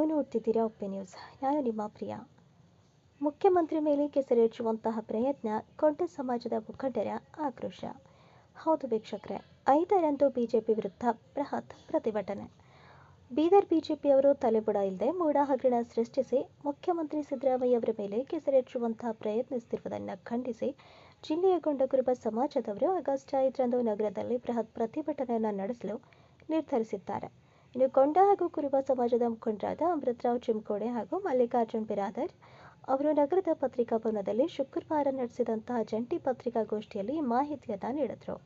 ನೀವು ನೋಡ್ತಿದ್ದೀರಾ ಉಪ್ಪೆ ನ್ಯೂಸ್. ನಾನು ನಿಮ್ಮ ಪ್ರಿಯ. ಮುಖ್ಯಮಂತ್ರಿ ಮೇಲೆ ಕೆಸರೆಚ್ಚುವಂತಹ ಪ್ರಯತ್ನ, ಕೊಂಡ ಸಮಾಜದ ಮುಖಂಡರ ಆಕ್ರೋಶ. ಹೌದು ವೀಕ್ಷಕರೇ, 5ರಂದು ಬಿಜೆಪಿ ವಿರುದ್ಧ ಬೃಹತ್ ಪ್ರತಿಭಟನೆ. ಬೀದರ್ ಬಿಜೆಪಿಯವರು ತಲೆಬುಡ ಇಲ್ಲದೆ ಮೂಢ ಹಗರಣ ಸೃಷ್ಟಿಸಿ ಮುಖ್ಯಮಂತ್ರಿ ಸಿದ್ದರಾಮಯ್ಯ ಅವರ ಮೇಲೆ ಕೆಸರೆಚ್ಚುವಂತಹ ಪ್ರಯತ್ನಿಸುತ್ತಿರುವುದನ್ನು ಖಂಡಿಸಿ ಜಿಲ್ಲೆಯ ಗೊಂಡ ಕುರುಬ ಸಮಾಜದವರು ಆಗಸ್ಟ್ 5ರಂದು ನಗರದಲ್ಲಿ ಬೃಹತ್ ಪ್ರತಿಭಟನೆಯನ್ನು ನಡೆಸಲು ನಿರ್ಧರಿಸಿದ್ದಾರೆ. ಇನ್ನು ಕೊಂಡ ಹಾಗೂ ಕುರುಬ ಸಮಾಜದ ಮುಖಂಡರಾದ ಅಮೃತರಾವ್ ಚಿಮ್ಕೋಡೆ ಹಾಗೂ ಮಲ್ಲಿಕಾರ್ಜುನ್ ಬಿರಾದರ್ ಅವರು ನಗರದ ಪತ್ರಿಕಾ ಭವನದಲ್ಲಿ ಶುಕ್ರವಾರ ನಡೆಸಿದಂತಹ ಜಂಟಿ ಪತ್ರಿಕಾಗೋಷ್ಠಿಯಲ್ಲಿ ಮಾಹಿತಿಯನ್ನು ನೀಡಿದರು.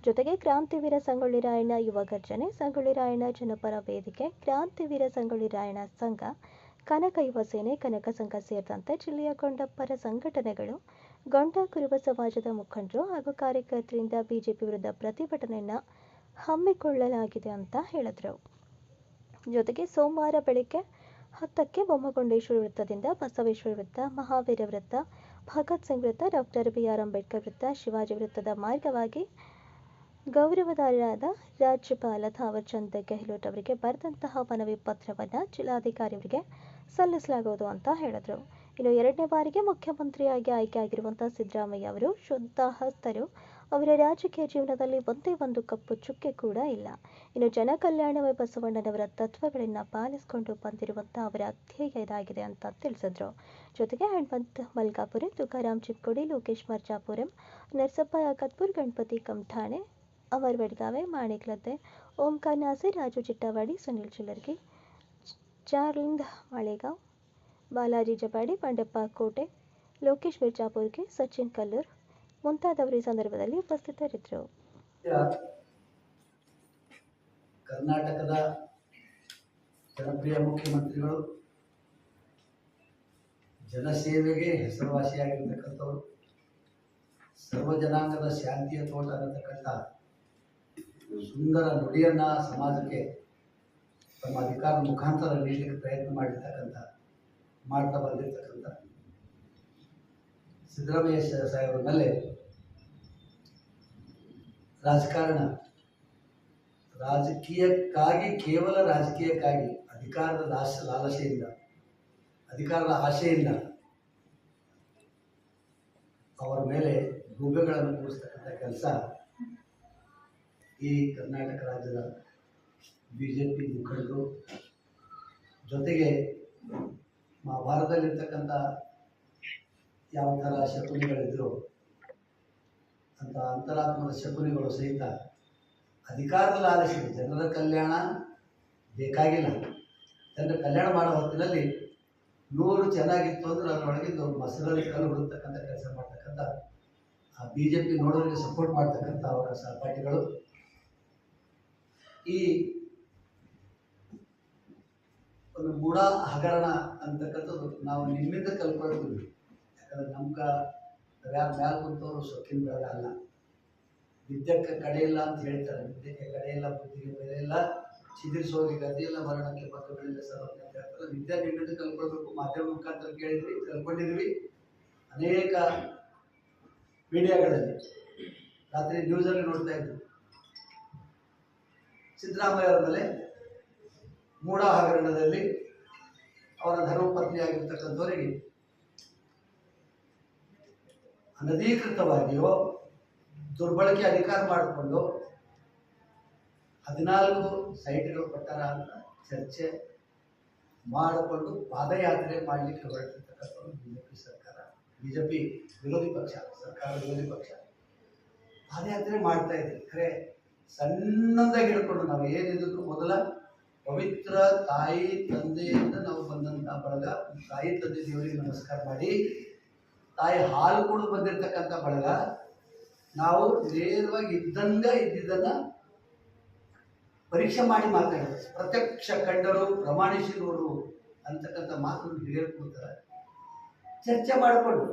ಜೊತೆಗೆ ಕ್ರಾಂತಿವೀರ ಸಂಗೊಳ್ಳಿ ರಾಯಣ್ಣ ಯುವ ಗರ್ಜನೆ, ಸಂಗೊಳ್ಳಿ ರಾಯಣ್ಣ ಜನಪರ ವೇದಿಕೆ, ಕ್ರಾಂತಿವೀರ ಸಂಗೊಳ್ಳಿ ರಾಯಣ್ಣ ಸಂಘ, ಕನಕ ಯುವ ಸೇನೆ, ಕನಕ ಸಂಘ ಸೇರಿದಂತೆ ಜಿಲ್ಲೆಯ ಗೊಂಡಪ್ಪರ ಸಂಘಟನೆಗಳು, ಗೊಂಡ ಕುರುಬ ಸಮಾಜದ ಮುಖಂಡರು ಹಾಗೂ ಕಾರ್ಯಕರ್ತರಿಂದ ಬಿಜೆಪಿ ವಿರುದ್ಧ ಪ್ರತಿಭಟನೆಯನ್ನು ಹಮ್ಮಿಕೊಳ್ಳಲಾಗಿದೆ ಅಂತ ಹೇಳಿದರು. ಜೊತೆಗೆ ಸೋಮವಾರ ಬೆಳಗ್ಗೆ 10ಕ್ಕೆ ಬೊಮ್ಮಗೊಂಡೇಶ್ವರ ವೃತ್ತದಿಂದ ಬಸವೇಶ್ವರ ವೃತ್ತ, ಮಹಾವೀರ ವೃತ್ತ, ಭಗತ್ ಸಿಂಗ್ ವೃತ್ತ, ಡಾಕ್ಟರ್ BR ಅಂಬೇಡ್ಕರ್ ವೃತ್ತ, ಶಿವಾಜಿ ವೃತ್ತದ ಮಾರ್ಗವಾಗಿ ಗೌರವಧಾರಿಯಾದ ರಾಜ್ಯಪಾಲ ಥಾವರ್ ಚಂದ್ ಗೆಹ್ಲೋಟ್ ಅವರಿಗೆ ಬರೆದಂತಹ ಮನವಿ ಪತ್ರವನ್ನು ಜಿಲ್ಲಾಧಿಕಾರಿ ಅವರಿಗೆ ಸಲ್ಲಿಸಲಾಗುವುದು ಅಂತ ಹೇಳಿದರು. ಇನ್ನು 2ನೇ ಬಾರಿಗೆ ಮುಖ್ಯಮಂತ್ರಿಯಾಗಿ ಆಯ್ಕೆಯಾಗಿರುವಂತಹ ಸಿದ್ದರಾಮಯ್ಯ ಅವರು ಶುದ್ಧ ಹಸ್ತರು. ಅವರ ರಾಜಕೀಯ ಜೀವನದಲ್ಲಿ ಒಂದೇ ಒಂದು ಕಪ್ಪು ಚುಕ್ಕೆ ಕೂಡ ಇಲ್ಲ. ಇನ್ನು ಜನ ಕಲ್ಯಾಣವೇ ಬಸವಣ್ಣನವರ ತತ್ವಗಳನ್ನು ಪಾಲಿಸಿಕೊಂಡು ಬಂದಿರುವಂತಹ ಅವರ ಅಧ್ಯಯ ಇದಾಗಿದೆ ಅಂತ ತಿಳಿಸಿದ್ರು. ಜೊತೆಗೆ ಹನುಮಂತ್ ಮಲ್ಕಾಪುರೆ, ತುಕಾರಾಮ್ ಚಿಕ್ಕೋಡಿ, ಲೋಕೇಶ್ ಮರ್ಜಾಪುರಂ, ನರಸಪ್ಪ ಯಾಕತ್ಪುರ್, ಗಣಪತಿ ಕಮಠಾಣೆ, ಅಮರ್ ವಡ್ಗಾವೆ, ಮಾಣಿಕ್ ಲದ್ದೆ, ಓಂಕಾರ ನಾಸೀರ್, ರಾಜು ಚಿಟ್ಟವಾಡಿ, ಸುನಿಲ್ ಚಿಲ್ಲರ್ಗಿ, ಚಾರ್ಲಿಂದ್ ಮಾಳೇಗಾಂವ್, ಬಾಲಾಜಿ ಜಪಾಡಿ, ಬಂಡೆಪ್ಪ ಕೋಟೆ, ಲೋಕೇಶ್ ಮಿರ್ಜಾಪುರ್ಗೆ, ಸಚಿನ್ ಕಲ್ಲೂರ್ ಮುಂತಾದವರು ಈ ಸಂದರ್ಭದಲ್ಲಿ ಉಪಸ್ಥಿತರಿದ್ದರು. ಕರ್ನಾಟಕದ ಜನಪ್ರಿಯ ಮುಖ್ಯಮಂತ್ರಿಗಳು, ಜನಸೇವೆಗೆ ಹೆಸರುವಾಸಿಯಾಗಿರ್ತಕ್ಕಂಥವರು, ಸರ್ವ ಜನಾಂಗದ ಶಾಂತಿಯ ತೋಟ ಅನ್ನತಕ್ಕಂಥ ಸುಂದರ ನುಡಿಯನ್ನ ಸಮಾಜಕ್ಕೆ ತಮ್ಮ ಅಧಿಕಾರದ ಮುಖಾಂತರ ನೀಡಲಿಕ್ಕೆ ಪ್ರಯತ್ನ ಮಾಡ್ತಾ ಬಂದಿರತಕ್ಕಂಥ ಸಿದ್ದರಾಮಯ್ಯ ಸಾಹೇಬರ ಮೇಲೆ ರಾಜಕಾರಣ ರಾಜಕೀಯಕ್ಕಾಗಿ, ಕೇವಲ ರಾಜಕೀಯಕ್ಕಾಗಿ ಅಧಿಕಾರದ ಲಾಲಸೆಯಿಂದ, ಅಧಿಕಾರದ ಆಶೆಯಿಂದ ಅವರ ಮೇಲೆ ಗೂಬೆಗಳನ್ನು ಕೂರಿಸ್ತಕ್ಕಂಥ ಕೆಲಸ ಈ ಕರ್ನಾಟಕ ರಾಜ್ಯದ ಬಿಜೆಪಿ ಮುಖಂಡರು, ಜೊತೆಗೆ ಮಹಾಭಾರತದಲ್ಲಿರ್ತಕ್ಕಂಥ ಯಾವ ಥರ ಶಕುನಿಗಳಿದ್ರು ಅಂತ ಅಂತರಾತ್ಮದ ಶಕುನಿಗಳು ಸಹಿತ ಅಧಿಕಾರದ ಲಾಲಸೆ, ಜನರ ಕಲ್ಯಾಣ ಬೇಕಾಗಿಲ್ಲ, ಜನರ ಕಲ್ಯಾಣ ಮಾಡೋ ಹೊತ್ತಿನಲ್ಲಿ 100 ಚೆನ್ನಾಗಿತ್ತು ಅಂದ್ರೆ ಅದರೊಳಗಿಂದ ಒಂದು ಮೊಸರಲ್ಲಿ ಕಲ್ಲು ಹುಡುಕ್ತಕ್ಕಂಥ ಕೆಲಸ ಮಾಡ್ತಕ್ಕಂಥ ಆ ಬಿಜೆಪಿ ನೋಡೋರಿಗೆ ಸಪೋರ್ಟ್ ಮಾಡ್ತಕ್ಕಂಥ ಅವರ ಸಹಪಾಠಿಗಳು ಈ ಒಂದು ಮೂಢ ಹಗರಣ ಅಂತಕ್ಕಂಥದ್ದು ನಾವು ನಿಮ್ಮಿಂದ ಕಲ್ಕೊಳ್ತೀವಿ. ಯಾಕಂದ್ರೆ ಯಾರು ಮ್ಯಾಲ ಕುಂತವರು ಸೊಕ್ಕಿನ ಬೆಳಗ ಅಲ್ಲ. ವಿದ್ಯಕ್ಕೆ ಕಡೆ ಇಲ್ಲ ಅಂತ ಹೇಳ್ತಾರೆ. ವಿದ್ಯೆಗೆ ಕಡೆ ಇಲ್ಲ, ಬುದ್ಧಿಗೆ ಬೆಲೆ ಇಲ್ಲ, ಚಿದಿರಿಸೋಗಿ ಗತಿ ಇಲ್ಲ, ಮರಣಕ್ಕೆ ಪಕ್ಕಗಳಿಲ್ಲ ಸರ್ ಅಂತ ಹೇಳ್ತಾರೆ. ವಿದ್ಯೆ ನಿಮ್ಮಿಂದ ಕಲ್ಕೊಳ್ಬೇಕು. ಮಾಧ್ಯಮ ಮುಖಾಂತರ ಕೇಳಿದ್ವಿ, ಕಲ್ಕೊಂಡಿದ್ವಿ. ಅನೇಕ ಮೀಡಿಯಾಗಳಲ್ಲಿ ರಾತ್ರಿ ನ್ಯೂಸಲ್ಲಿ ನೋಡ್ತಾ ಇದ್ವಿ. ಸಿದ್ದರಾಮಯ್ಯ ಅವರ ಮೇಲೆ ಮೂಢ ಹಗರಣದಲ್ಲಿ ಅವರ ಧರ್ಮಪತ್ನಿಯಾಗಿರ್ತಕ್ಕಂಥವರಿಗೆ ಅನಧಿಕೃತವಾಗಿಯೋ ದುರ್ಬಳಕೆ ಅಧಿಕಾರ ಮಾಡಿಕೊಂಡು 14 ಸೈಟ್ಗಳು ಕೊಟ್ಟಾರ ಅಂತ ಚರ್ಚೆ ಮಾಡಿಕೊಂಡು ಪಾದಯಾತ್ರೆ ಮಾಡಲಿಕ್ಕೆ ಹೊರಟಿರ್ತಕ್ಕಂಥವ್ರು ಬಿಜೆಪಿ ಸರ್ಕಾರ, ಬಿಜೆಪಿ ವಿರೋಧಿ ಪಕ್ಷ, ಸರ್ಕಾರ ವಿರೋಧಿ ಪಕ್ಷ ಪಾದಯಾತ್ರೆ ಮಾಡ್ತಾ ಇದ್ದೀವಿ. ಖರೆ ಸಣ್ಣದಾಗಿ ಹಿಡ್ಕೊಂಡು ನಾವು ಏನಿದ್ರು ಮೊದಲ ಪವಿತ್ರ ತಾಯಿ ತಂದೆಯಿಂದ ನಾವು ಬಂದಂಥ ಬಳಗ, ತಾಯಿ ತಂದೆ ದೇವರಿಗೆ ನಮಸ್ಕಾರ ಮಾಡಿ, ತಾಯಿ ಹಾಲು ಕುಡಿದು ಬಂದಿರತಕ್ಕಂಥ ಬಳಗ, ನಾವು ನೇರವಾಗಿ ಇದ್ದಿದ್ದನ್ನು ಪರೀಕ್ಷೆ ಮಾಡಿ ಮಾತಾಡೋದು. ಪ್ರತ್ಯಕ್ಷ ಕಂಡರು ಪ್ರಮಾಣಿಸಿದವರು ಅಂತಕ್ಕಂಥ ಮಾತನ್ನು ಹೇಳ್ಕೊಡ್ತಾರೆ. ಚರ್ಚೆ ಮಾಡಿಕೊಂಡು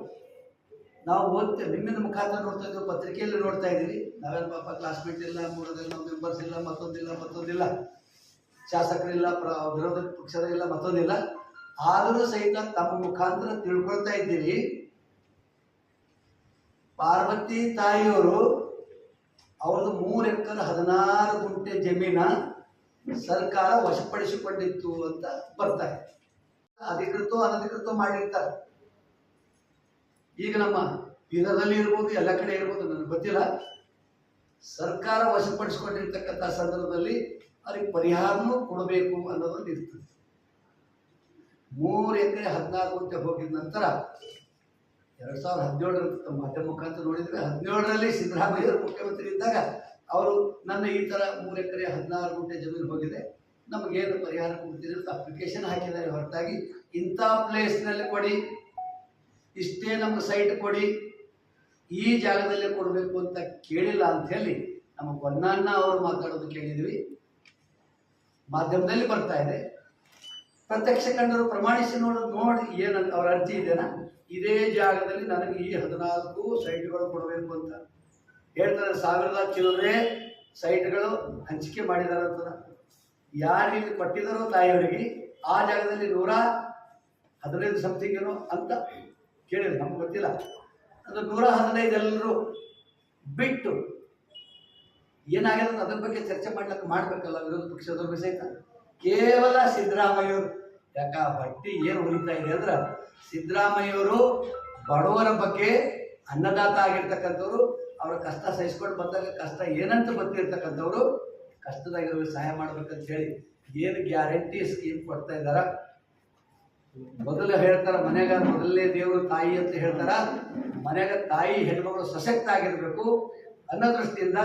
ನಾವು ಓದ್ತೇವೆ, ನಿಮ್ಮಿಂದ ಮುಖಾಂತರ ನೋಡ್ತಾ ಇದ್ದೀವಿ, ಪತ್ರಿಕೆಯಲ್ಲಿ ನೋಡ್ತಾ ಇದ್ದೀವಿ. ನಾವೇನು ಪಾಪ ಕ್ಲಾಸ್ಮೇಟ್ ಇಲ್ಲ, ಮೂರದಿಲ್ಲ, ಮೆಂಬರ್ಸ್ ಇಲ್ಲ, ಮತ್ತೊಂದಿಲ್ಲ, ಶಾಸಕರಿಲ್ಲ, ವಿರೋಧ ಪಕ್ಷದ ಇಲ್ಲ, ಮತ್ತೊಂದಿಲ್ಲ. ಆದರೂ ಸಹಿತ ತಮ್ಮ ಮುಖಾಂತರ ತಿಳ್ಕೊಳ್ತಾ ಇದ್ದೀವಿ. ಪಾರ್ವತಿ ತಾಯಿಯವರು ಅವ್ರದ್ದು 3 ಎಕರೆ 16 ಗುಂಟೆ ಜಮೀನ ಸರ್ಕಾರ ವಶಪಡಿಸಿಕೊಂಡಿತ್ತು ಅಂತ ಬರ್ತಾರೆ. ಅಧಿಕೃತ ಅನಧಿಕೃತ ಮಾಡಿರ್ತಾರೆ. ಈಗ ನಮ್ಮ ಬೀದರ್ದಲ್ಲಿ ಇರ್ಬೋದು, ಎಲ್ಲ ಕಡೆ ಇರ್ಬೋದು, ನನಗೆ ಗೊತ್ತಿಲ್ಲ. ಸರ್ಕಾರ ವಶಪಡಿಸಿಕೊಂಡಿರ್ತಕ್ಕಂಥ ಸಂದರ್ಭದಲ್ಲಿ ಅವ್ರಿಗೆ ಪರಿಹಾರನೂ ಕೊಡಬೇಕು ಅನ್ನೋದೊಂದು ಇರ್ತದೆ. 3 ಎಕರೆ 16 ಗುಂಟೆ ಹೋಗಿದ ನಂತರ 2017 ಮಾಧ್ಯಮ ಮುಖಾಂತರ ನೋಡಿದ್ರೆ, 17ರಲ್ಲಿ ಸಿದ್ದರಾಮಯ್ಯ ಮುಖ್ಯಮಂತ್ರಿ ಇದ್ದಾಗ ಅವರು ನನ್ನ ಈ ಥರ 3 ಎಕರೆ 16 ಗುಂಟೆ ಜಮೀನು ಹೋಗಿದೆ, ನಮಗೇನು ಪರಿಹಾರ ಕೊಡ್ತೀರಿ ಅಂತ ಅಪ್ಲಿಕೇಶನ್ ಹಾಕಿದ್ದಾರೆ. ಹೊರತಾಗಿ ಇಂಥ ಪ್ಲೇಸ್ನಲ್ಲಿ ಕೊಡಿ, ಇಷ್ಟೇ ನಮ್ಗೆ ಸೈಟ್ ಕೊಡಿ, ಈ ಜಾಗದಲ್ಲೇ ಕೊಡಬೇಕು ಅಂತ ಕೇಳಿಲ್ಲ ಅಂತ ಹೇಳಿ ನಮ್ಮ ಹೊನ್ನಣ್ಣ ಅವರು ಮಾತಾಡೋದು ಕೇಳಿದ್ವಿ. ಮಾಧ್ಯಮದಲ್ಲಿ ಬರ್ತಾ ಇದೆ. ಪ್ರತ್ಯಕ್ಷ ಕಂಡರು ಪ್ರಮಾಣಿಸಿ ನೋಡಿ ಏನಂತ ಅವ್ರ ಅರ್ಜಿ ಇದೆನಾ, ಇದೇ ಜಾಗದಲ್ಲಿ ನನಗೆ ಈ 14 ಸೈಟ್ಗಳು ಕೊಡಬೇಕು ಅಂತ ಹೇಳ್ತಾರೆ. 1000 ಚಿಲ್ಲರೆ ಸೈಟ್ಗಳು ಹಂಚಿಕೆ ಮಾಡಿದಾರೆ ಅಂತ. ಯಾರು ಇಲ್ಲಿ ಕೊಟ್ಟಿದ್ದಾರೋ ತಾಯಿಯವರಿಗೆ ಆ ಜಾಗದಲ್ಲಿ 115 ಸಮಥಿಂಗ್ ಏನೋ ಅಂತ ಕೇಳಿದ್ರು, ನಮ್ಗೆ ಗೊತ್ತಿಲ್ಲ. ಅದು 115 ಎಲ್ಲರೂ ಬಿಟ್ಟು ಏನಾಗಿದೆ ಅದ್ರ ಬಗ್ಗೆ ಚರ್ಚೆ ಮಾಡ್ಬೇಕಲ್ಲ ವಿರೋಧ ಪಕ್ಷದವ್ರಿಗೆ ಸಹಿತ. ಕೇವಲ ಸಿದ್ದರಾಮಯ್ಯವರು ಯಾಕ ಬಟ್ಟಿ ಏನು ಉರಿತಾ ಇದೆ ಅಂದ್ರೆ, ಸಿದ್ದರಾಮಯ್ಯವರು ಬಡವರ ಬಗ್ಗೆ ಅನ್ನದಾತ ಆಗಿರ್ತಕ್ಕಂಥವ್ರು, ಅವರ ಕಷ್ಟ ಸಹಿಸ್ಕೊಂಡು ಬಂದಾಗ ಕಷ್ಟ ಏನಂತ ಗೊತ್ತಿರ್ತಕ್ಕಂಥವ್ರು ಕಷ್ಟದಾಗಿರೋ ಸಹಾಯ ಮಾಡ್ಬೇಕಂತ ಹೇಳಿ ಏನು ಗ್ಯಾರಂಟಿ ಸ್ಕೀಮ್ ಕೊಡ್ತಾ ಇದ್ದಾರ. ಮೊದಲು ಹೇಳ್ತಾರ ಮನೆಗ ಮೊದಲನೇ ದೇವರು ತಾಯಿ ಅಂತ ಹೇಳ್ತಾರ. ಮನೆಗ ತಾಯಿ ಹೆಣ್ಮಗಳು ಸಶಕ್ತ ಆಗಿರ್ಬೇಕು ಅನ್ನೋ ದೃಷ್ಟಿಯಿಂದ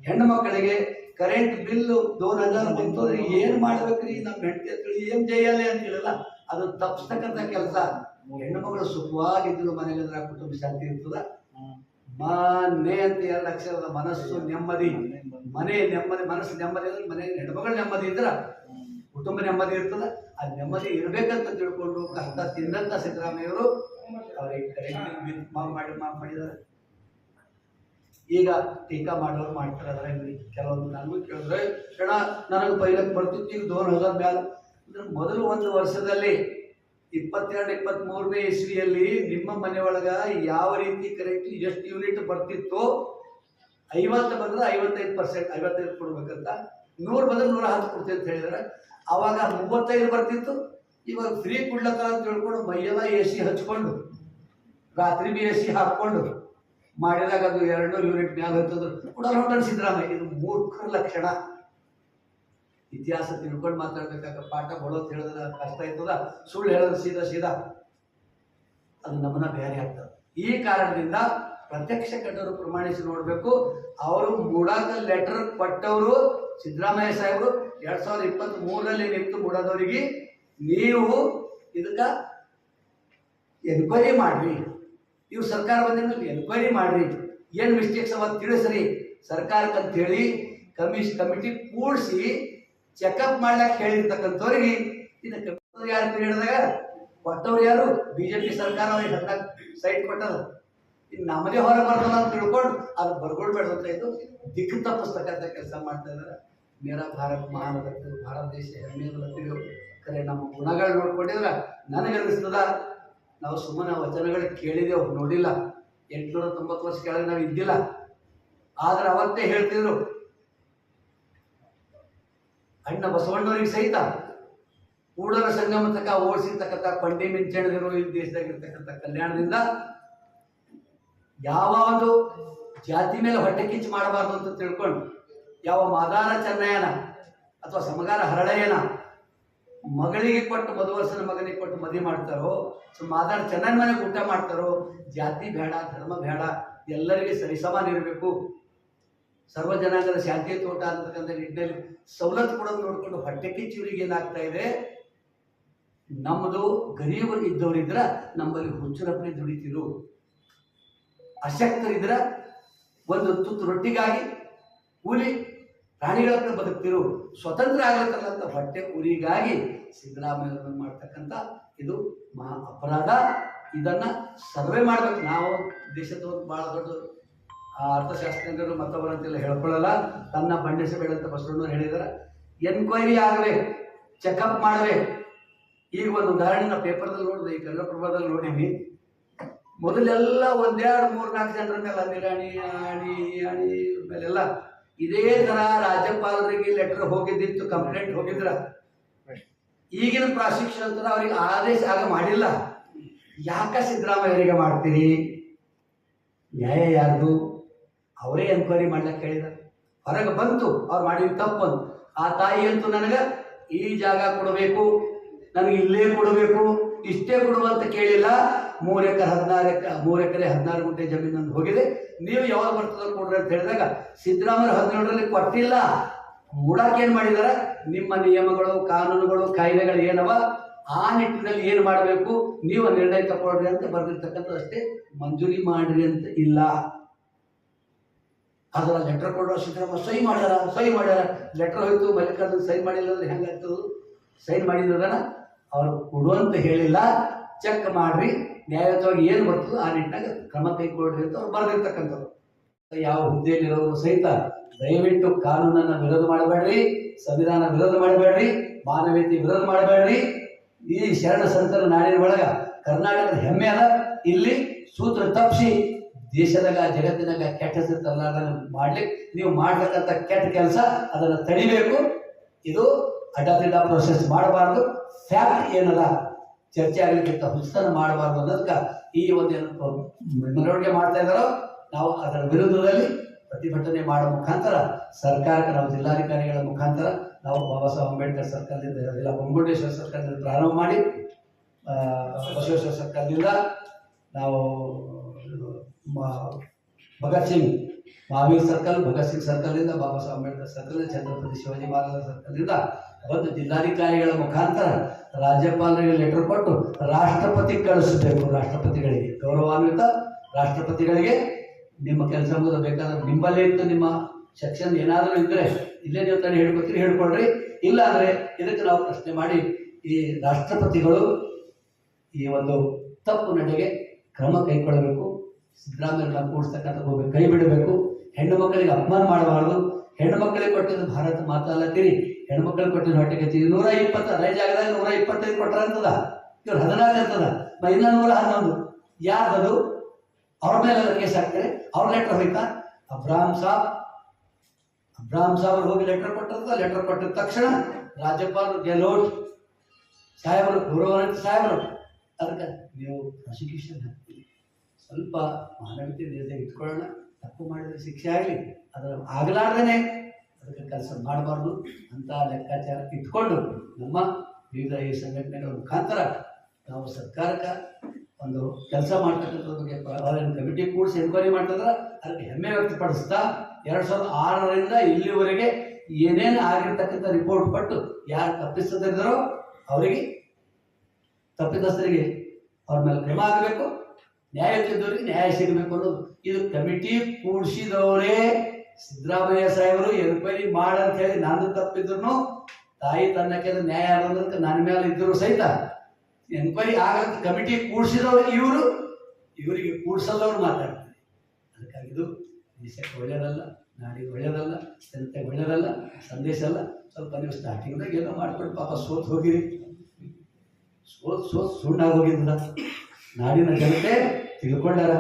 ಹೆಣ್ಣು ಮಕ್ಕಳಿಗೆ ಕರೆಂಟ್ ಬಿಲ್ 2000 ಬಂತು ಅಂದ್ರೆ ಏನ್ ಮಾಡ್ಬೇಕ್ರಿ ನಮ್ಮ ಹೆಂಡತಿ ಅಂತೇಳಿ ಏನ್ ಜೈಯಲ್ಲ ಅಂತಿಲ್ಲ, ಅದು ತಪ್ಪಿಸ್ತಕ್ಕಂಥ ಕೆಲಸ. ಹೆಣ್ಣು ಮಗಳು ಸುಖವಾಗಿದ್ದು ಮನೆಗಂದ್ರೆ ಕುಟುಂಬ ಶಾಂತಿ ಇರ್ತದ. ಮನೆ ಅಂತ 2 ಅಕ್ಷರದ ಮನಸ್ಸು ನೆಮ್ಮದಿ, ಮನೆ ನೆಮ್ಮದಿ, ಮನಸ್ಸು ನೆಮ್ಮದಿ ಅಂದ್ರೆ ಮನೆ ಹೆಣ್ಮಗಳು ನೆಮ್ಮದಿ ಇದ್ರ ಕುಟುಂಬ ನೆಮ್ಮದಿ ಇರ್ತದ. ಆ ನೆಮ್ಮದಿ ಇರ್ಬೇಕಂತ ತಿಳ್ಕೊಂಡು ಕಷ್ಟ ತಿಂದಂತ ಸಿದ್ದರಾಮಯ್ಯವರು ಅವ್ರಿಗೆ ಕರೆಂಟ್ ಬಿಲ್ ಮಾಫ್ ಮಾಡಿದ್ದಾರೆ. ಈಗ ಟೀಕಾ ಮಾಡೋರು ಮಾಡ್ತಾರೆ. ಅದರಲ್ಲಿ ಕೆಲವೊಂದು ನನಗೂ ಕೇಳಿದ್ರೆ, ಕ್ಷಣ ನನಗೆ ಪೈಲಕ್ಕೆ ಬರ್ತಿತ್ತು, ಈಗ 2000 ಮ್ಯಾಲ ಅಂದ್ರೆ ಮೊದಲು 1 ವರ್ಷದಲ್ಲಿ 22-23ನೇ ಇಸ್ವಿಯಲ್ಲಿ ನಿಮ್ಮ ಮನೆ ಒಳಗ ಯಾವ ರೀತಿ ಕರೆಂಟ್ ಎಷ್ಟು ಯೂನಿಟ್ ಬರ್ತಿತ್ತು, 50 ಬಂದ್ರೆ 55%, 55 ಕೊಡ್ಬೇಕಂತ, 100 ಬಂದ್ರೆ 110 ಕೊಡ್ತೀವಿ ಅಂತ ಹೇಳಿದಾರೆ. ಅವಾಗ 35 ಬರ್ತಿತ್ತು. ಇವಾಗ ಫ್ರೀ ಕೊಡ್ಲಕ್ಕ ಅಂತ ಹೇಳ್ಕೊಂಡು ಮೈಯೆಲ್ಲ AC ಹಚ್ಕೊಂಡು ರಾತ್ರಿ ಬಿ AC ಹಾಕೊಂಡು ಮಾಡಿದಾಗ ಅದು 200 ಯೂನಿಟ್ ಮ್ಯಾಲ ಹೋಗ್ತದ್ರು ಕೊಡೋರು ಹೊಂಟರು ಸಿದ್ದರಾಮಯ್ಯ. ಇದು ಮೂರ್ಖರ ಲಕ್ಷಣ. ಇತಿಹಾಸ ತಿಳ್ಕೊಂಡು ಮಾತಾಡ್ಬೇಕಾಗ ಪಾಠ ಬಡೋದು ಹೇಳಿದ್ರೆ ಕಷ್ಟ ಇರ್ತದ, ಸುಳ್ಳು ಹೇಳಿದ್ರೆ ಸೀದಾ ಅದು ನಮ್ಮನ್ನ ಬೇರೆ ಆಗ್ತದೆ. ಈ ಕಾರಣದಿಂದ ಪ್ರತ್ಯಕ್ಷ ಕಂಡವರು ಪ್ರಮಾಣಿಸಿ ನೋಡ್ಬೇಕು. ಅವರು ಮೂಡಾದ ಲೆಟರ್ ಕೊಟ್ಟವರು ಸಿದ್ದರಾಮಯ್ಯ ಸಾಹೇಬರು 2023ರಲ್ಲಿ ನಿಂತು ಮೂಡಾದವರಿಗೆ ನೀವು ಇದಕ್ಕ ಎನ್ಕ್ವೈರಿ ಮಾಡ್ರಿ, ಇವು ಸರ್ಕಾರ ಬಂದ ಎನ್ಕ್ವೈರಿ ಮಾಡ್ರಿ, ಏನು ಮಿಸ್ಟೇಕ್ಸ್ ಅವ ತಿಳಿಸ್ರಿ ಸರ್ಕಾರಕ್ಕೆ ಅಂತ ಹೇಳಿ ಕಮಿಟಿ ಕೂಡಿಸಿ ಚೆಕಪ್ ಮಾಡ್ಲಿಕ್ಕೆ ಹೇಳಿರ್ತಕ್ಕಂಥವ್ರಿಗೆ ಇದಕ್ಕೆ ಯಾರು ಪೀರಿಯಡ್ದಾಗ ಕೊಟ್ಟವ್ರು ಯಾರು? ಬಿಜೆಪಿ ಸರ್ಕಾರ ಅವ್ರಿಗೆ 14 ಸೈಟ್ ಕೊಟ್ಟದ. ಇನ್ನು ನಮ್ಮದೇ ಹೊರ ಬರ್ತದ ಅಂತ ತಿಳ್ಕೊಂಡು ಅದು ಬರ್ಕೊಳ್ಬೇಡ ಇದು ದಿಕ್ಕು ತಪ್ಪಿಸ್ತಕ್ಕಂಥ ಕೆಲಸ ಮಾಡ್ತಾ ಇದ್ದಾರೆ. ಮೇರಾ ಭಾರತ್ ಮಹಾನ್ ಭಾರತ ದೇಶ ಹೆಮ್ಮೆಯ ಕರೆ ನಮ್ಮ ಗುಣಗಳು ನೋಡ್ಕೊಂಡಿದ್ರೆ ನನಗೆ ಅನಿಸ್ತದ ನಾವು ಸುಮ್ಮನೆ ವಚನಗಳು ಕೇಳಿದೆವು, ನೋಡಿಲ್ಲ. 890 ವರ್ಷ ಕೆಳಗೆ ನಾವು ಇದ್ದಿಲ್ಲ. ಆದ್ರೆ ಅವತ್ತೇ ಹೇಳ್ತಿದ್ರು ಅಣ್ಣ ಬಸವಣ್ಣವರಿಗೆ ಸಹಿತ ಕೂಡಲ ಸಂಗಮ ತಕ ಓಡಿಸಿರ್ತಕ್ಕಂಥ ಕೊಂಡಿ ಮಿಂಚಣದಿರೋ ಈ ದೇಶದಾಗಿರ್ತಕ್ಕಂಥ ಕಲ್ಯಾಣದಿಂದ ಯಾವ ಒಂದು ಜಾತಿ ಮೇಲೆ ಹೊಟ್ಟೆ ಕಿಚ್ಚು ಮಾಡಬಾರ್ದು ಅಂತ ತಿಳ್ಕೊಂಡು ಯಾವ ಮಾದಾರ ಚೆನ್ನಯ್ಯನ ಅಥವಾ ಸಮಗಾರ ಹರಳಯ್ಯನ ಮಗಳಿಗೆ ಕೊಟ್ಟು ಮದುವರ್ಸನ ಮಗನಿಗೆ ಕೊಟ್ಟು ಮದುವೆ ಮಾಡ್ತಾರೋ, ಮಾದಾರ ಚೆನ್ನಯ್ಯನ ಮನೆಗೆ ಊಟ ಮಾಡ್ತಾರೋ, ಜಾತಿ ಬೇಡ, ಧರ್ಮ ಬೇಡ, ಎಲ್ಲರಿಗೆ ಸರಿಸಮಾನ ಇರಬೇಕು, ಸರ್ವ ಜನಾಂಗದ ಶಾಂತಿ ತೋಟ ಅಂತಕ್ಕಂಥ ನಿಟ್ಟಿನಲ್ಲಿ ಸವಲತ್ತು ಕೊಡೋದು ನೋಡ್ಕೊಂಡು ಹೊಟ್ಟೆ ಕಿಚ್ಚುವರಿಗೆ ಏನಾಗ್ತಾ ಇದೆ, ನಮ್ಮದು ಗರೀಬರು ಇದ್ದವರಿದ್ರ ನಮ್ಮಲ್ಲಿ ಹುಚ್ಚರಪ್ಪನೆ ದುಡಿತಿರು, ಅಶಕ್ತರಿದ್ರ ಒಂದು ತುತ್ತು ರೊಟ್ಟಿಗಾಗಿ ಕೂಲಿ ಪ್ರಾಣಿಗಳನ್ನ ಬದುಕ್ತಿರು, ಸ್ವತಂತ್ರ ಆಗಬೇಕಲ್ಲ ಅಂತ ಹೊಟ್ಟೆ ಉರಿಗಾಗಿ ಸಿದ್ದರಾಮಯ್ಯ ಮಾಡ್ತಕ್ಕಂಥ ಇದು ಮಹಾ ಅಪರಾಧ. ಇದನ್ನ ಸರ್ವೆ ಮಾಡ್ಬೇಕು. ನಾವು ದೇಶದ ಬಹಳ ದೊಡ್ಡ ಅರ್ಥಶಾಸ್ತ್ರಜ್ಞರು ಮತ್ತವರಂತೆಲ್ಲ ಹೇಳ್ಕೊಳ್ಳಲ್ಲ. ತನ್ನ ಬಂಡಿಸಬೇಡ ಅಂತ ಬಸವಣ್ಣವ್ರು ಹೇಳಿದಾರೆ. ಎನ್ಕ್ವೈರಿ ಆಗಬೇಕು, ಚೆಕಪ್ ಮಾಡಬೇಕು. ಈಗ ಒಂದು ಉದಾಹರಣೆ ಪೇಪರ್ದಲ್ಲಿ ನೋಡಿದೆ, ಈ ಕನ್ನಡಪ್ರಭದಲ್ಲಿ ನೋಡಿದ್ವಿ. ಮೊದಲೆಲ್ಲ 1, 2, 3, 4 ಜನರ ಮೇಲೆ ನಿರಾಣಿ ಆಣಿ ಆಣಿ ಮೇಲೆಲ್ಲ ಇದೇ ತರ ರಾಜ್ಯಪಾಲರಿಗೆ ಲೆಟರ್ ಹೋಗಿದ್ದಿತ್ತು, ಕಂಪ್ಲೇಂಟ್ ಹೋಗಿದ್ರ. ಈಗಿನ ಪ್ರಾಸಿಕ್ಯೂಷನ್ ಅವ್ರಿಗೆ ಆದೇಶ ಆಗ ಮಾಡಿಲ್ಲ. ಯಾಕ ಸಿದ್ದರಾಮಯ್ಯರಿಗೆ ಮಾಡ್ತೀರಿ? ನ್ಯಾಯ ಯಾರ್ದು? ಅವರೇ ಎನ್ಕ್ವೈರಿ ಮಾಡ್ಲಿಕ್ಕೆ ಹೇಳಿದ. ಹೊರಗೆ ಬಂತು ಅವ್ರು ಮಾಡಿದ ತಪ್ಪಂತ. ಆ ತಾಯಿ ಅಂತೂ ನನಗೆ ಈ ಜಾಗ ಕೊಡಬೇಕು, ನನಗೆ ಇಲ್ಲೇ ಕೊಡಬೇಕು, ಇಷ್ಟೇ ಕೊಡುವಂತ ಕೇಳಿಲ್ಲ. 3 ಎಕರೆ 16 ಗುಂಟೆ ಜಮೀನು ಹೋಗಿದೆ, ನೀವು ಯಾವಾಗ ಬರ್ತದ ಕೊಡ್ರಿ ಅಂತ ಹೇಳಿದಾಗ ಸಿದ್ದರಾಮಯ್ಯ 17ರಲ್ಲಿ ಕೊಟ್ಟಿಲ್ಲ. ಮೂಡಾಕ್ ಏನ್ ಮಾಡಿದಾರ, ನಿಮ್ಮ ನಿಯಮಗಳು, ಕಾನೂನುಗಳು, ಕಾಯ್ದೆಗಳು ಏನವ ಆ ನಿಟ್ಟಿನಲ್ಲಿ ಏನ್ ಮಾಡಬೇಕು ನೀವು ನಿರ್ಣಯ ತಗೊಳ್ರಿ ಅಂತ ಬರ್ದಿರ್ತಕ್ಕಂಥದ್ದು ಅಷ್ಟೇ. ಮಂಜೂರಿ ಮಾಡ್ರಿ ಅಂತ ಇಲ್ಲ. ಅದರ ಲೆಟರ್ ಕೊಡೋ ಸಿದ್ದರಾಮಯ್ಯ ಸಹಿ ಮಾಡ್ಯಾರ. ಲೆಟರ್ ಹೋಯ್ತು, ಮಲ್ಲಿಕಾರ್ಜುನ್ ಸಹಿ ಮಾಡಿಲ್ಲ ಅಂದ್ರೆ ಹೆಂಗಾಗ್ತದೆ? ಸಹಿ ಮಾಡಿದ್ರನ ಅವ್ರು ಕೊಡುವಂತ ಹೇಳಿಲ್ಲ. ಚೆಕ್ ಮಾಡ್ರಿ, ನ್ಯಾಯಯುತವಾಗಿ ಏನು ಬರ್ತದೋ ಆ ನಿಟ್ಟಿನಾಗ ಕ್ರಮ ಕೈಗೊಳ್ರಿ ಅಂತ ಅವ್ರು ಬರ್ದಿರ್ತಕ್ಕಂಥದ್ದು. ಯಾವ ಹುದ್ದೆಯಲ್ಲಿರೋರು ಸಹಿತ ದಯವಿಟ್ಟು ಕಾನೂನನ್ನ ವಿರೋಧ ಮಾಡಬೇಡ್ರಿ, ಸಂವಿಧಾನ ವಿರೋಧ ಮಾಡಬೇಡ್ರಿ, ಮಾನವೀಯತೆ ವಿರೋಧ ಮಾಡಬೇಡ್ರಿ. ಈ ಶರಣ ಸಂತರ ನಾಡಿನ ಒಳಗ ಕರ್ನಾಟಕದ ಹೆಮ್ಮೆ ಅದ. ಇಲ್ಲಿ ಸೂತ್ರ ತಪ್ಪಿಸಿ ದೇಶದಾಗ ಜಗತ್ತಿನಾಗ ಕೆಟ್ಟ ಹೆಸರು ತರಲಾರ್ದಂಗ ಮಾಡ್ಲಿಕ್ಕೆ ನೀವು ಮಾಡ್ತಕ್ಕಂಥ ಕೆಟ್ಟ ಕೆಲಸ ಅದನ್ನ ತಡಿಬೇಕು. ಇದು ಅಡ್ಡದಿಡ್ಡ ಪ್ರೊಸೆಸ್ ಮಾಡಬಾರ್ದು. ಫ್ಯಾಕ್ಟ್ ಏನದ ಚರ್ಚೆ ಆಗ್ಲಿಕ್ಕಿಂತ ಹುಚ್ಚತನ ಮಾಡಬಾರ್ದು ಅನ್ನೋದಕ್ಕೆ ಈ ಒಂದೇನು ಮೆರವಣಿಗೆ ಮಾಡ್ತಾ ಇದ್ದಾರೋ ನಾವು ಅದರ ವಿರುದ್ಧದಲ್ಲಿ ಪ್ರತಿಭಟನೆ ಮಾಡೋ ಮುಖಾಂತರ ಸರ್ಕಾರಕ್ಕೆ ನಾವು ಜಿಲ್ಲಾಧಿಕಾರಿಗಳ ಮುಖಾಂತರ ನಾವು ಬಾಬಾ ಸಾಹೇಬ್ ಅಂಬೇಡ್ಕರ್ ಸರ್ಕಲ್ನಿಂದ ಇಲ್ಲ ಬೊಮ್ಮಗುಂಡೇಶ್ವರ ಸರ್ಕಲ್ನಿಂದ ಪ್ರಾರಂಭ ಮಾಡಿ ಬಸವೇಶ್ವರ ಸರ್ಕಲ್ನಿಂದ ನಾವು ಭಗತ್ ಸಿಂಗ್ ಮಹಾವೀರ್ ಸರ್ಕಲ್, ಭಗತ್ ಸಿಂಗ್ ಸರ್ಕಲ್ನಿಂದ ಬಾಬಾ ಸಾಹೇಬ್ ಅಂಬೇಡ್ಕರ್ ಸರ್ಕಲ್, ಛತ್ರಪತಿ ಶಿವಾಜಿ ಮಹಾರಾಜ ಸರ್ಕಲ್ನಿಂದ ಒಂದು ಜಿಲ್ಲಾಧಿಕಾರಿಗಳ ಮುಖಾಂತರ ರಾಜ್ಯಪಾಲರಿಗೆ ಲೆಟರ್ ಕೊಟ್ಟು ರಾಷ್ಟ್ರಪತಿ ಕಳಿಸಬೇಕು. ರಾಷ್ಟ್ರಪತಿಗಳಿಗೆ, ಗೌರವಾನ್ವಿತ ರಾಷ್ಟ್ರಪತಿಗಳಿಗೆ ನಿಮ್ಮ ಕೆಲಸ ಮುಗಿದ ಬೇಕಾದ್ರೆ ನಿಮ್ಮಲ್ಲೇ ಇತ್ತು ನಿಮ್ಮ ಸೆಕ್ಷನ್ ಏನಾದರೂ ಇದ್ರೆ ಇಲ್ಲೇ ನೀವು ತಾನೇ ಹೇಳ್ಕೊತೀರಿ ಹೇಳ್ಕೊಳ್ರಿ. ಇಲ್ಲ ಅಂದ್ರೆ ಇದಕ್ಕೆ ನಾವು ಪ್ರಶ್ನೆ ಮಾಡಿ ಈ ರಾಷ್ಟ್ರಪತಿಗಳು ಈ ಒಂದು ತಪ್ಪು ನಡೆಗೆ ಕ್ರಮ ಕೈಗೊಳ್ಳಬೇಕು. ಸಿದ್ದರಾಮಯ್ಯ ಕೂಡಿಸ್ತಕ್ಕಂಥ ಹೋಗ್ಬೇಕು, ಕೈ ಬಿಡಬೇಕು. ಹೆಣ್ಣು ಮಕ್ಕಳಿಗೆ ಅಪಮಾನ ಮಾಡಬಾರ್ದು. ಹೆಣ್ಣು ಮಕ್ಕಳಿಗೆ ಕೊಟ್ಟಿದ್ದು ಭಾರತ ಮಾತಾ ಅಲ್ಲತ್ತೀರಿ, ಹೆಣ್ಣು ಮಕ್ಕಳಿಗೆ ಕೊಟ್ಟಿದ್ದು ಹೊಟ್ಟೆಗೆ 120 ಅದೇ ಜಾಗದಾಗ 125 ಕೊಟ್ಟರ ಅಂತದ, ಇವ್ರು 14 ಅಂತದ, ಇನ್ನ 111 ಯಾರ್ದದು? ಅವ್ರ ಮೇಲೆ ಕೇಸ್ ಹಾಕ್ತಾರೆ. ಅವ್ರ ಲೆಟರ್ ಹೋಯ್ತಾ? ಅಬ್ರಾಹಂ ಸಾಬ್ ಹೋಗಿ ಲೆಟರ್ ಕೊಟ್ಟಂತ. ಲೆಟರ್ ಕೊಟ್ಟಿದ ತಕ್ಷಣ ರಾಜ್ಯಪಾಲರು ಗೆಲೋಟ್ ಸಾಹೇಬರು, ಗೌರವಾನ್ವಿತ ಸಾಹೇಬರು, ಅದಕ್ಕೆ ನೀವು ಪ್ರಾಸಿಕ್ಯೂಷನ್ ಹಾಕ್ತೀವಿ, ಸ್ವಲ್ಪ ಮಾನವೀಯತೆ ನಿರ್ಧಾರ ಇಟ್ಕೊಳ್ಳೋಣ. ತಪ್ಪು ಮಾಡಿದ್ರೆ ಶಿಕ್ಷೆ ಆಗಲಿ, ಅದರ ಆಗಲಾರ್ದೇ ಅದಕ್ಕೆ ಕೆಲಸ ಮಾಡಬಾರ್ದು ಅಂತ ಲೆಕ್ಕಾಚಾರ ಇಟ್ಕೊಂಡು ನಮ್ಮ ವಿವಿಧ ಈ ಸಂಘಟನೆಗಳ ಮುಖಾಂತರ ನಾವು ಸರ್ಕಾರಕ್ಕೆ ಒಂದು ಕೆಲಸ ಮಾಡ್ತಕ್ಕಂಥದ್ರ ಬಗ್ಗೆ ಕಮಿಟಿ ಕೂಡಿಸಿ ಎನ್ಕ್ವೈರಿ ಮಾಡ್ತಿದ್ರೆ ಅದಕ್ಕೆ ಹೆಮ್ಮೆ ವ್ಯಕ್ತಪಡಿಸ್ತಾ 2006ರಿಂದ ಇಲ್ಲಿವರೆಗೆ ಏನೇನು ಆಗಿರ್ತಕ್ಕಂಥ ರಿಪೋರ್ಟ್ ಕೊಟ್ಟು ಯಾರು ತಪ್ಪಿಸದಿದ್ದಾರೋ ಅವರಿಗೆ, ತಪ್ಪಿತಸ್ಥರಿಗೆ ಅವ್ರ ಮೇಲೆ ಕ್ರಮ ಆಗಬೇಕು, ನ್ಯಾಯ ತಿದ್ದವರಿಗೆ ನ್ಯಾಯ ಸಿಗಬೇಕು ಅನ್ನೋದು. ಇದು ಕಮಿಟಿ ಕೂಡಿಸಿದವರೇ ಸಿದ್ದರಾಮಯ್ಯ ಸಾಹೇಬರು ಎನ್ಕ್ವೈರಿ ಮಾಡಂತ ಹೇಳಿ ನಂದು ತಪ್ಪಿದ್ರು ತಾಯಿ ತನ್ನಕ್ಕೆ ನ್ಯಾಯ ಆಗೋದಕ್ಕೆ ನನ್ನ ಮೇಲೆ ಇದ್ದರು ಸಹಿತ ಎನ್ಕ್ವೈರಿ ಆಗಂತ ಕಮಿಟಿ ಕೂಡಿಸಿದವರು ಇವರಿಗೆ ಕೂಡಿಸದವ್ರು ಮಾತಾಡ್ತಾರೆ. ಅದಕ್ಕಾಗಿ ಇದು ದೇಶಕ್ಕೆ ಒಳ್ಳೆಯದಲ್ಲ, ನಾಡಿಗೆ ಒಳ್ಳೆಯದಲ್ಲ, ಜನತೆಗೆ ಒಳ್ಳೆಯದಲ್ಲ, ಸಂದೇಶ ಅಲ್ಲ. ಸ್ವಲ್ಪ ನೀವು ಸ್ಟಾರ್ಟಿಂಗ್ದಾಗ ಏನೋ ಮಾಡ್ಕೊಂಡು ಪಾಪ ಸೋತ್ ಹೋಗಿರಿ, ಸುಣ್ಣಾಗಿ ಹೋಗಿದ್ದ ನಾಡಿನ ಜನತೆ ತಿಳ್ಕೊಂಡಾರ.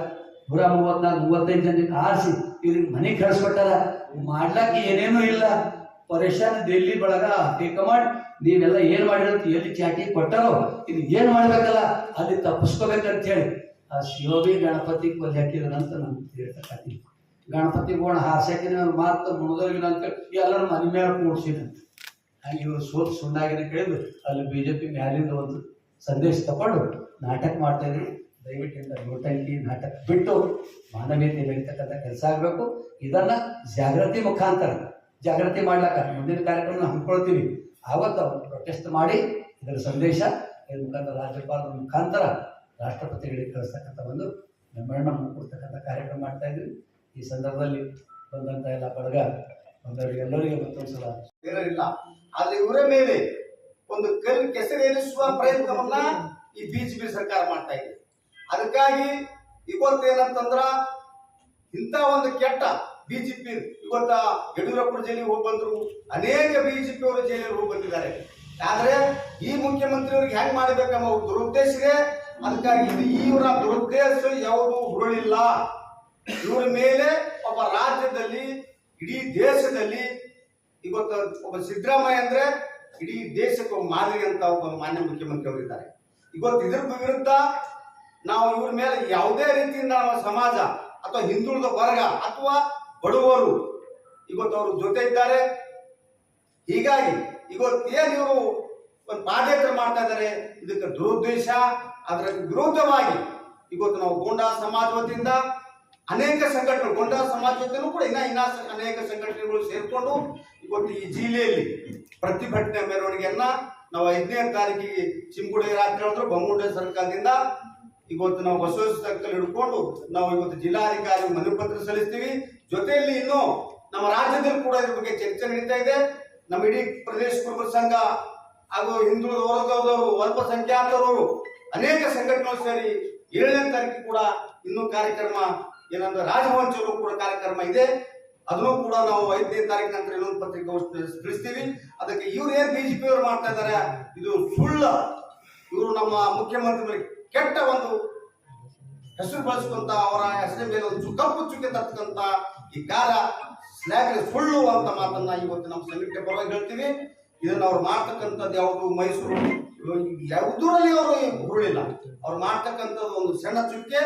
134-35 ಜನಕ್ಕೆ ಆರಿಸಿ ಇವ್ರಿಗೆ ಮನೆಗೆ ಕಳಿಸ್ಕೊಟ್ಟಾರ. ಮಾಡ್ಲಾಕ ಏನೇನೂ ಇಲ್ಲ, ಪರೇಶಾನ್ ಡೆಲ್ಲಿ ಬಳಗ ಹೈಕಮಾಂಡ್ ನೀವೆಲ್ಲ ಏನ್ ಮಾಡಿರಂತ ಎಲ್ಲಿ ಚಾಟಿ ಕೊಟ್ಟಾರೋ ಇದು ಏನ್ ಮಾಡ್ಬೇಕಲ್ಲ ಅಲ್ಲಿ ತಪ್ಪಿಸ್ಕೋಬೇಕಂತ ಹೇಳಿ ಆ ಶಿವಬಿ ಗಣಪತಿ ಕೊಲ್ಲಿ ಹಾಕಿದ್ರಂತ ನಮ್ಗೆ ಹೇಳ್ತಕ್ಕಂಥ ಗಣಪತಿ ಗೋಣ ಹಾರ್ಸಕ್ಕೆ ಮಾತು ಮುಣದೋಗಿನ ಅಂತ ಎಲ್ಲರೂ ಮನೆ ಮೇಲೆ ಕೂಡ್ಸಿದಂತೆ. ಹಾಗೆ ಇವರು ಸುಣ್ಣಾಗಿನ ಕೇಳಿದ್ರು ಅಲ್ಲಿ ಬಿಜೆಪಿ ಮ್ಯಾಲಿಂದ ಒಂದು ಸಂದೇಶ ತಗೊಂಡು ನಾಟಕ ಮಾಡ್ತಾ ಇದ್ರು. ದಯವಿಟ್ಟು ನೋಟಂಕಿ ನಾಟಕ ಬಿಟ್ಟು ಮಾನವೀಯತೆ ಬೆಳೀತಕ್ಕಂಥ ಕೆಲಸ ಆಗಬೇಕು. ಇದನ್ನ ಜಾಗೃತಿ ಮಾಡ್ಲಕ್ಕ ಮುಂದಿನ ಕಾರ್ಯಕ್ರಮ ಹಮ್ಮಿಕೊಳ್ತೀವಿ. ಆವತ್ತು ಅವ್ರು ಪ್ರೊಟೆಸ್ಟ್ ಮಾಡಿ ಇದರ ಸಂದೇಶ ಇದ್ರ ಮುಖಾಂತರ ರಾಜ್ಯಪಾಲರ ಮುಖಾಂತರ ರಾಷ್ಟ್ರಪತಿಗಳಿಗೆ ಕಳಿಸ್ತಕ್ಕಂಥ ಒಂದು ಮೆಮೊರಂಡಮ್ ಕೊಡ್ತಕ್ಕಂಥ ಕಾರ್ಯಕ್ರಮ ಮಾಡ್ತಾ ಇದ್ವಿ. ಈ ಸಂದರ್ಭದಲ್ಲಿ ಬಂದಂತ ಎಲ್ಲ ಬಳಗ ಬಂದವರಿಗೆ ಎಲ್ಲರಿಗೆ ಮತ್ತೊಂದ್ಸಲ ಇರಲಿಲ್ಲ. ಆದ್ರೆ ಇವರ ಮೇಲೆ ಒಂದು ಕೆಸರೇರಿಸುವ ಪ್ರಯತ್ನವನ್ನ ಈ ಬಿಜೆಪಿ ಸರ್ಕಾರ ಮಾಡ್ತಾ ಇದೆ. ಅದಕ್ಕಾಗಿ ಇವತ್ತೇನಂತಂದ್ರ ಇಂಥ ಒಂದು ಕೆಟ್ಟ ಬಿಜೆಪಿ ಇವತ್ತ ಯಡಿಯೂರಪ್ಪರ ಜೈಲಿಗೆ ಹೋಗಿ ಬಂದ್ರು, ಅನೇಕ ಬಿಜೆಪಿ ಅವರು ಜೈಲಿಗೆ ಹೋಗಿ ಬಂದಿದ್ದಾರೆ. ಆದ್ರೆ ಈ ಮುಖ್ಯಮಂತ್ರಿಯವ್ರಿಗೆ ಹೆಂಗ್ ಮಾಡ್ಬೇಕಮ್ಮ ದುರುದ್ದೇಶ ಇದೆ. ಅದಕ್ಕಾಗಿ ಇವರ ದುರುದ್ದೇಶ ಯಾವುದು ಹುರುಳಿಲ್ಲ. ಇವರ ಮೇಲೆ ಒಬ್ಬ ರಾಜ್ಯದಲ್ಲಿ ಇಡೀ ದೇಶದಲ್ಲಿ ಇವತ್ತು ಒಬ್ಬ ಸಿದ್ದರಾಮಯ್ಯ ಅಂದ್ರೆ ಇಡೀ ದೇಶಕ್ಕೆ ಒಬ್ಬ ಮಾದರಿ ಅಂತ ಒಬ್ಬ ಮಾನ್ಯ ಮುಖ್ಯಮಂತ್ರಿ ಅವರಿದ್ದಾರೆ. ಇವತ್ತು ಇದ್ರ ವಿರುದ್ಧ ನಾವು ಇವ್ರ ಮೇಲೆ ಯಾವುದೇ ರೀತಿಯಿಂದ ನಮ್ಮ ಸಮಾಜ ಅಥವಾ ಹಿಂದುಳಿದ ವರ್ಗ ಅಥವಾ ಬಡವರು ಇವತ್ತು ಅವ್ರ ಜೊತೆ ಇದ್ದಾರೆ. ಹೀಗಾಗಿ ಇವತ್ತು ಏನು ಇವರು ಒಂದು ಪಾದಯಾತ್ರೆ ಮಾಡ್ತಾ ಇದ್ದಾರೆ, ಇದಕ್ಕೆ ದುರುದ್ದೇಶ. ಅದರ ವಿರುದ್ಧವಾಗಿ ಇವತ್ತು ನಾವು ಗೊಂಡಾ ಸಮಾಜ ವತಿಯಿಂದ ಅನೇಕ ಸಂಘಟನೆಗಳು, ಗೊಂಡಾ ಸಮಾಜ ವತಿಯೂ ಕೂಡ ಇನ್ನ ಅನೇಕ ಸಂಘಟನೆಗಳು ಸೇರಿಕೊಂಡು ಇವತ್ತು ಈ ಜಿಲ್ಲೆಯಲ್ಲಿ ಪ್ರತಿಭಟನೆ ಮೆರವಣಿಗೆಯನ್ನ ನಾವು 5ನೇ ತಾರೀಕಿಗೆ ಚಿಂಗುಡಿ ರಾತ್ರಿ ಹೇಳಿದ್ರು ಬೊಮ್ಮುಂಡೆ ಸರ್ಕಾರದಿಂದ ಇವತ್ತು ನಾವು ಬಸವೇಶ್ವರ ಸರ್ಕಲ್ ಹಿಡ್ಕೊಂಡು ನಾವು ಇವತ್ತು ಜಿಲ್ಲಾಧಿಕಾರಿ ಮನವಿ ಪತ್ರ ಸಲ್ಲಿಸ್ತೀವಿ. ಜೊತೆಯಲ್ಲಿ ಇನ್ನು ನಮ್ಮ ರಾಜ್ಯದಲ್ಲಿ ಕೂಡ ಇದ್ರ ಬಗ್ಗೆ ಚರ್ಚೆ ನಡೀತಾ ಇದೆ. ನಮ್ಮ ಇಡೀ ಪ್ರದೇಶ ಕುರುಬರ ಸಂಘ ಹಾಗೂ ಹಿಂದುಳಿದ ವರ್ಗದವರು, ಅಲ್ಪಸಂಖ್ಯಾತರು, ಅನೇಕ ಸಂಘಟನೆಗಳು ಸೇರಿ 7ನೇ ತಾರೀಕು ಕೂಡ ಇನ್ನೂ ಕಾರ್ಯಕ್ರಮ ಏನಂದ್ರೆ ರಾಜಭವನದಲ್ಲೂ ಕೂಡ ಕಾರ್ಯಕ್ರಮ ಇದೆ. ಅದನ್ನು ಕೂಡ ನಾವು 5ನೇ ತಾರೀಕು ನಂತರ ಇನ್ನೊಂದು ಪತ್ರಿಕೆ ತಿಳಿಸ್ತೀವಿ. ಅದಕ್ಕೆ ಇವ್ರು ಏನ್ ಬಿಜೆಪಿ ಅವರು ಮಾಡ್ತಾ ಇದ್ದಾರೆ ಇದು ಸುಳ್ಳು. ಇವರು ನಮ್ಮ ಮುಖ್ಯಮಂತ್ರಿ ಕೆಟ್ಟ ಒಂದು ಹೆಸರು ಬಳಸ್ಕೊಂತ ಅವರ ಹೆಸರಿನ ಮೇಲೆ ಒಂದು ಕಪ್ಪು ಚುಕ್ಕೆ ತಕ್ಕಂತ ಈ ಕಾರ ಸ್ಲ್ಯಾಗ್ ಸುಳ್ಳು ಅಂತ ಮಾತನ್ನ ಇವತ್ತು ನಮ್ಮ ಸಂಘಟನೆ ಪರವಾಗಿ ಹೇಳ್ತೀವಿ. ಇದನ್ನ ಅವ್ರು ಮಾಡ್ತಕ್ಕಂಥದ್ದು ಯಾವುದು ಮೈಸೂರು ಯಾವುದರಲ್ಲಿ ಅವರು ಹುರುಳಿಲ್ಲ. ಅವ್ರು ಮಾಡ್ತಕ್ಕಂಥದ್ದು ಒಂದು ಸಣ್ಣ ಚುಕ್ಕೆ.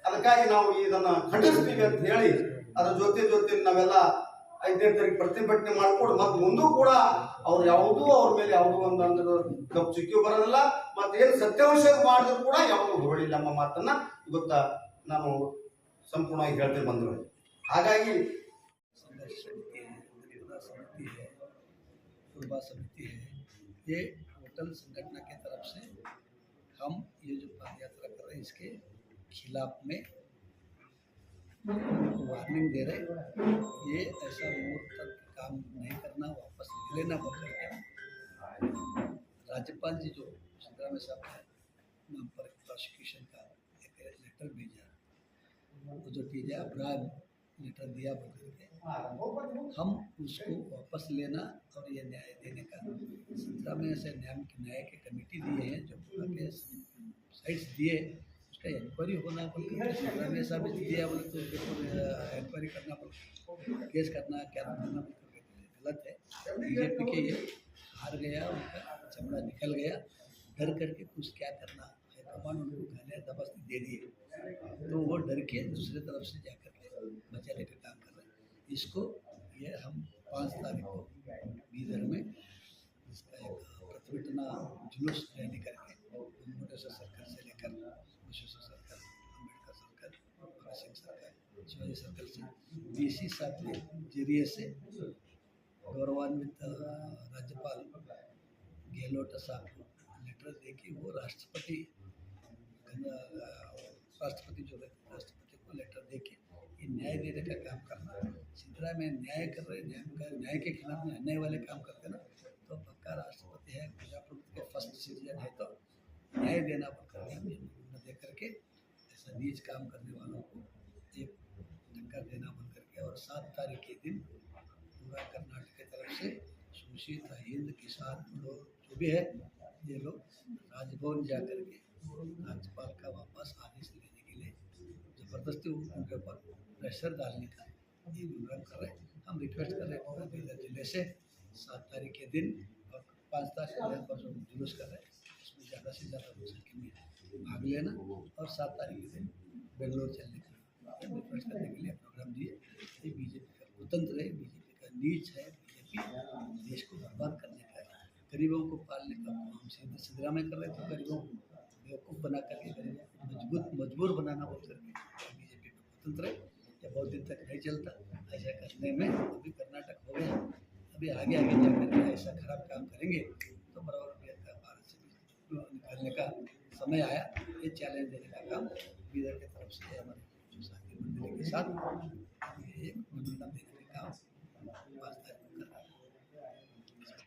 ಅದಕ್ಕಾಗಿ ನಾವು ಇದನ್ನ ಖಂಡಿಸ್ತೀವಿ ಅಂತ ಹೇಳಿ ಅದ್ರ ಜೊತೆ ನಾವೆಲ್ಲ 5ನೇ ತಾರೀಕು ಪ್ರತಿಭಟನೆ ಮಾಡ್ಕೊಂಡು ಮತ್ತೆ ಮುಂದೂ ಕೂಡ ಅವ್ರು ಯಾವುದೂ ಅವ್ರ ಮೇಲೆ ಯಾವುದೂ ಒಂದು ಕಪ್ಪು ಚುಕ್ಕಿ ಬರೋದಿಲ್ಲ. ಮತ್ತೆ ಏನು ಸತ್ಯಾಂಶ ಮಾಡಿದ್ರು ಕೂಡ ಯಾವುದೂ ಹೊರಳಿಲ್ಲ ಎಂಬ ಮಾತನ್ನ ಇವತ್ತ ನಾನು ಸಂಪೂರ್ಣವಾಗಿ ಹೇಳ್ತೇನೆ ಬಂದ್ರು. ಹಾಗಾಗಿ कुर्बा समिति है, ये होटल संगठन की तरफ से हम ये जो पदयात्रा कर रहे हैं इसके खिलाफ में वार्निंग दे रहे हैं। ये ऐसा मूर्ख काम नहीं करना, वापस लेना बोल करके राज्यपाल जी जो सिद्धरामैया साहब है नाम पर प्रोसिक्यूशन का एक लेटर भेजा, वो जो टीजे अपराध लेटर दिया बोल करके हम उसको वापस लेना और ये न्याय देने का सिद्धरामैया से न्याय के कमेटी दिए हैं जो पूरा के साइट्स दिए उसका इंक्वायरी होना बोल करके सिद्धरामैया साहब दिया बोले तो इंक्वायरी करना बोल केस करना क्या करना बोल करके गलत है। बीजेपी के ये हार गया, उनका चमड़ा निकल गया, डर करके कुछ क्या करना हाईकमान उनको गालियाँ दबस्ती दे दिए तो वो डर के दूसरे तरफ से जा करके बचाने का काम कर रहे हैं। इसको ये हम 5 तारीख को बीदर में इसका एक प्रतिभटना जुलूस रैली करके मोटेश्वर सर्कल से लेकर Vishweshwar circle, Ambedkar circle, Bhagat Singh circle, Shivaji circle से BC साहब के जरिए से गौरवान्वित राज्यपाल गहलोत साहब को लेटर दे के वो राष्ट्रपति जो है राष्ट्रपति को लेटर दे के ये न्याय देने का काम करना। सिद्धरामैया न्याय कर रहे, न्याय के खिलाफ में अन्याय वाले काम करते ना तो पक्का राष्ट्रपति है, प्रजातंत्र के फर्स्ट सिटीजन है तो न्याय देना पड़ता है। दे करके ऐसा नीच काम करने वालों को एक टक्कर देना बंद करके और 7 तारीख के दिन पूरा कर्नाटक की तरफ से शोषित हिंद किसान लोग जो भी है ये लोग राजभवन जा करके राज्यपाल का वापस आदेश लेने के लिए जबरदस्ती उनके ऊपर प्रेशर डालने का ये प्रोग्राम कर रहे हैं। हम रिक्वेस्ट कर रहे हैं पूरा बीदर जिले से 7 तारीख के दिन और 5 तारीख के दिन पर जो जुलूस कर रहे हैं उसमें ज़्यादा से ज़्यादा संख्या में भाग लेना और 7 तारीख के दिन बेंगलोर चलने का रिक्वेस्ट करने के लिए प्रोग्राम दिए। ये बीजेपी का कुतंत्र है, बीजेपी का नीच है, बीजेपी देश को बर्बाद करने का है, गरीबों को पालने का हम सिद्धरामैया कर रहे थे, गरीबों को बेवकूफ़ बना करके गरीबों को मजबूर बनाना बोल करके बीजेपी का कुतंत्र है। ये बहुत दिन तक नहीं चलता, ऐसा करने में अभी कर्नाटक हो गया, अभी आगे जाकर के ऐसा खराब काम करेंगे तो बराबर भारत से निकालने का समय आया। ये चैलेंज देने का काम बीदर की तरफ से हमारे साथी मंडली के साथ एक मनोरंजन देने का काम